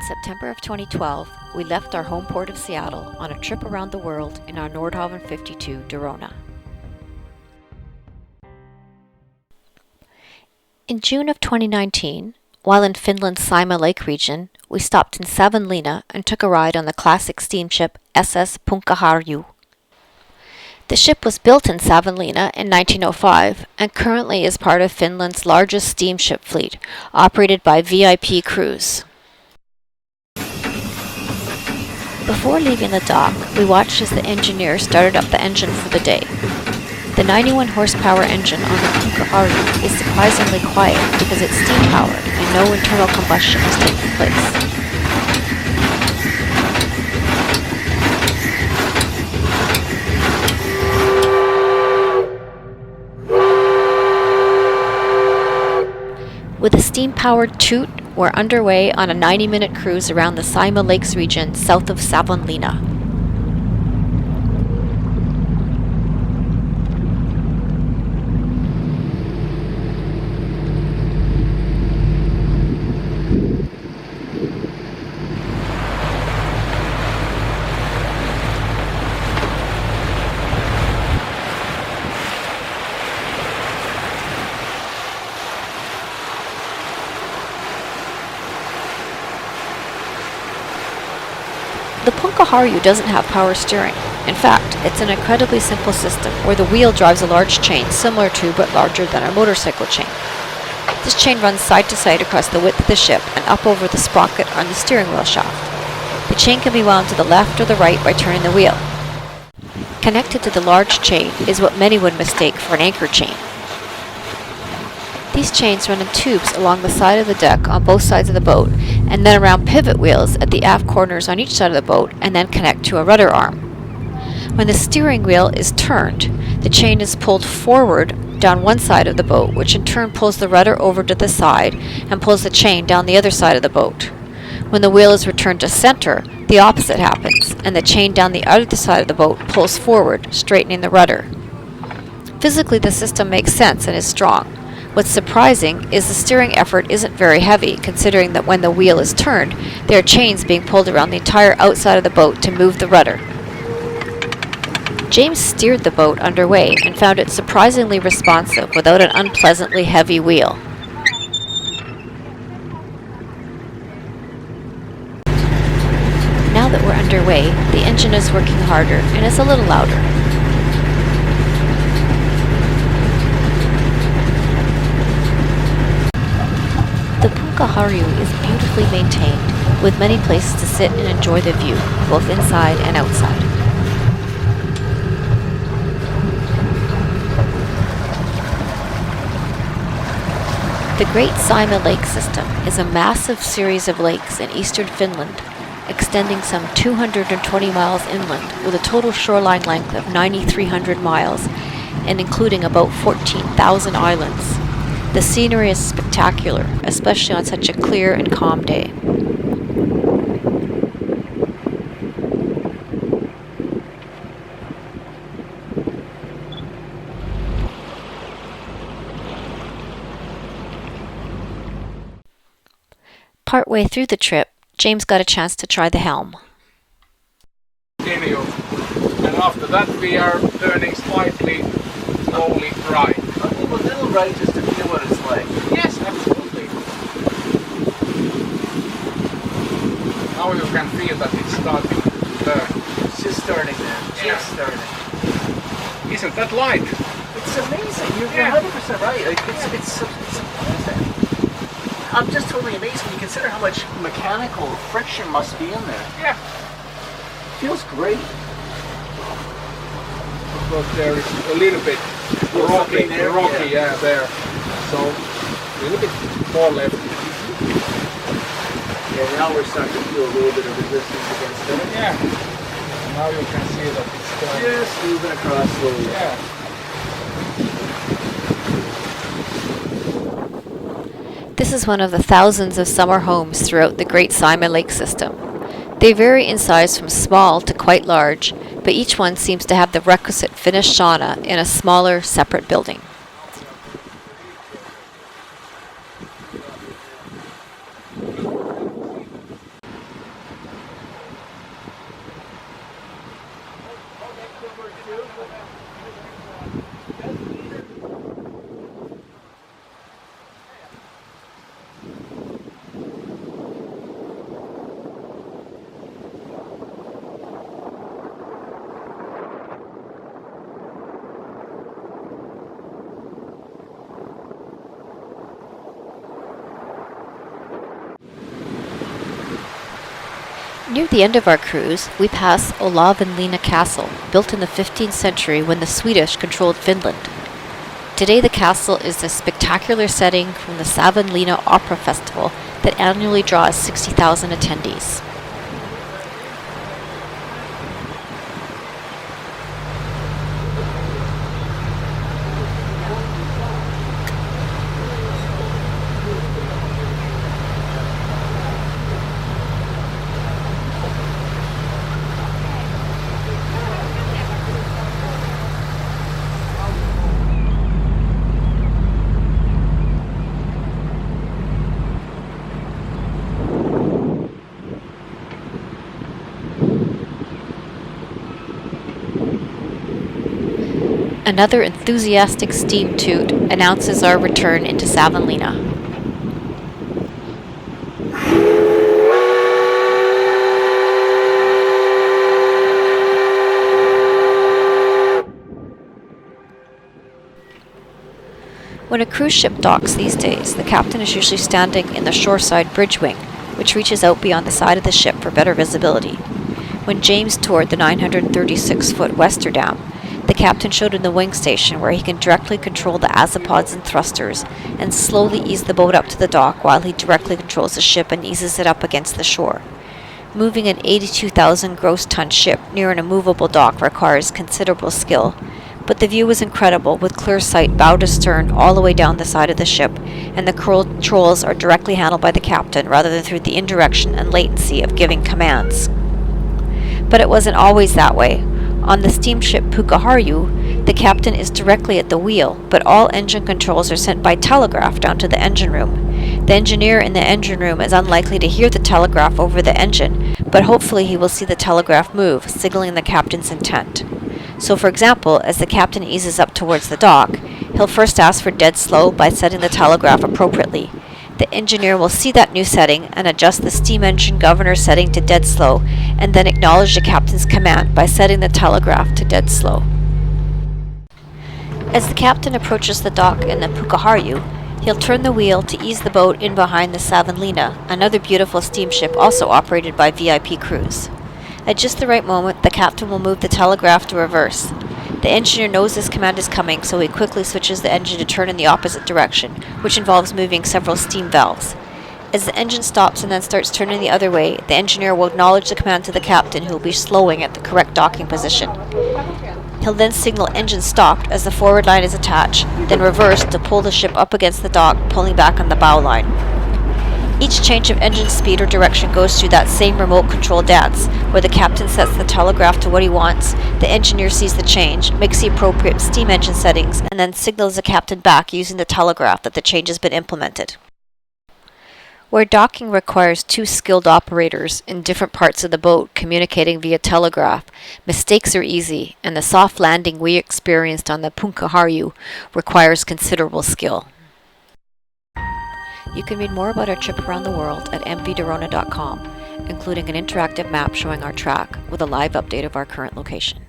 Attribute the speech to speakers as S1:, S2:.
S1: In September of 2012, we left our home port of Seattle on a trip around the world in our Nordhaven 52 Dirona. In June of 2019, while in Finland's Saimaa Lake region, we stopped in Savonlinna and took a ride on the classic steamship SS Punkaharju. The ship was built in Savonlinna in 1905 and currently is part of Finland's largest steamship fleet, operated by VIP Cruise. Before leaving the dock, we watched as the engineer started up the engine for the day. The 91 horsepower engine on the Punkaharju is surprisingly quiet because it's steam-powered and no internal combustion is taking place. With a steam-powered toot, we're underway on a 90-minute cruise around the Saimaa Lakes region south of Savonlinna. The Punkaharju doesn't have power steering. In fact, it's an incredibly simple system where the wheel drives a large chain similar to but larger than a motorcycle chain. This chain runs side to side across the width of the ship and up over the sprocket on the steering wheel shaft. The chain can be wound to the left or the right by turning the wheel. Connected to the large chain is what many would mistake for an anchor chain. These chains run in tubes along the side of the deck on both sides of the boat, and then around pivot wheels at the aft corners on each side of the boat, and then connect to a rudder arm. When the steering wheel is turned, the chain is pulled forward down one side of the boat, which in turn pulls the rudder over to the side and pulls the chain down the other side of the boat. When the wheel is returned to center, the opposite happens, and the chain down the other side of the boat pulls forward, straightening the rudder. Physically, the system makes sense and is strong. What's surprising is the steering effort isn't very heavy, considering that when the wheel is turned, there are chains being pulled around the entire outside of the boat to move the rudder. James steered the boat underway and found it surprisingly responsive without an unpleasantly heavy wheel. Now that we're underway, the engine is working harder and is a little louder. The Punkaharju is beautifully maintained, with many places to sit and enjoy the view, both inside and outside. The Great Saimaa Lake System is a massive series of lakes in eastern Finland, extending some 220 miles inland with a total shoreline length of 9,300 miles and including about 14,000 islands. The scenery is spectacular, especially on such a clear and calm day. Partway through the trip, James got a chance to try the helm.
S2: And after that we are turning slightly slowly right.
S3: A little right just to feel what it's like.
S2: Yes, absolutely. Now you can feel that it's starting to turn.
S3: It's just starting now. Just starting.
S2: Isn't that light?
S3: It's amazing. You're 100% right. It's surprising. I'm just totally amazed when you consider how much mechanical friction must be in there.
S2: Yeah.
S3: Feels great.
S2: Because there is a little bit rocky, yeah, there. So a little bit more left.
S3: Yeah, now we're starting to feel a little bit of resistance against it.
S2: Yeah. Now you can see that it's going.
S3: Just moving across slowly.
S2: Yeah.
S1: This is one of the thousands of summer homes throughout the Great Saimaa Lake System. They vary in size from small to quite large, but each one seems to have the requisite finished sauna in a smaller, separate building. Near the end of our cruise, we pass Olavinlinna Castle, built in the 15th century when the Swedish controlled Finland. Today the castle is a spectacular setting from the Savonlinna Opera Festival that annually draws 60,000 attendees. Another enthusiastic steam toot announces our return into Savonlinna. When a cruise ship docks these days, the captain is usually standing in the shoreside bridge wing, which reaches out beyond the side of the ship for better visibility. When James toured the 936-foot Westerdam, the captain showed him the wing station where he can directly control the azipods and thrusters and slowly ease the boat up to the dock while he directly controls the ship and eases it up against the shore. Moving an 82,000 gross ton ship near an immovable dock requires considerable skill, but the view was incredible with clear sight bow to stern all the way down the side of the ship, and the controls are directly handled by the captain rather than through the indirection and latency of giving commands. But it wasn't always that way. On the steamship Pukaharju, the captain is directly at the wheel, but all engine controls are sent by telegraph down to the engine room. The engineer in the engine room is unlikely to hear the telegraph over the engine, but hopefully he will see the telegraph move, signaling the captain's intent. So for example, as the captain eases up towards the dock, he'll first ask for dead slow by setting the telegraph appropriately. The engineer will see that new setting and adjust the steam engine governor setting to dead slow, and then acknowledge the captain's command by setting the telegraph to dead slow. As the captain approaches the dock in the Pukaharju, he'll turn the wheel to ease the boat in behind the Savonlinna, another beautiful steamship also operated by VIP Cruise. At just the right moment, the captain will move the telegraph to reverse. The engineer knows this command is coming, so he quickly switches the engine to turn in the opposite direction, which involves moving several steam valves. As the engine stops and then starts turning the other way, the engineer will acknowledge the command to the captain, who will be slowing at the correct docking position. He'll then signal engine stopped as the forward line is attached, then reverse to pull the ship up against the dock, pulling back on the bow line. Each change of engine speed or direction goes through that same remote control dance, where the captain sets the telegraph to what he wants, the engineer sees the change, makes the appropriate steam engine settings, and then signals the captain back using the telegraph that the change has been implemented. Where docking requires two skilled operators in different parts of the boat communicating via telegraph, mistakes are easy, and the soft landing we experienced on the Pukaharju requires considerable skill. You can read more about our trip around the world at mvdirona.com, including an interactive map showing our track with a live update of our current location.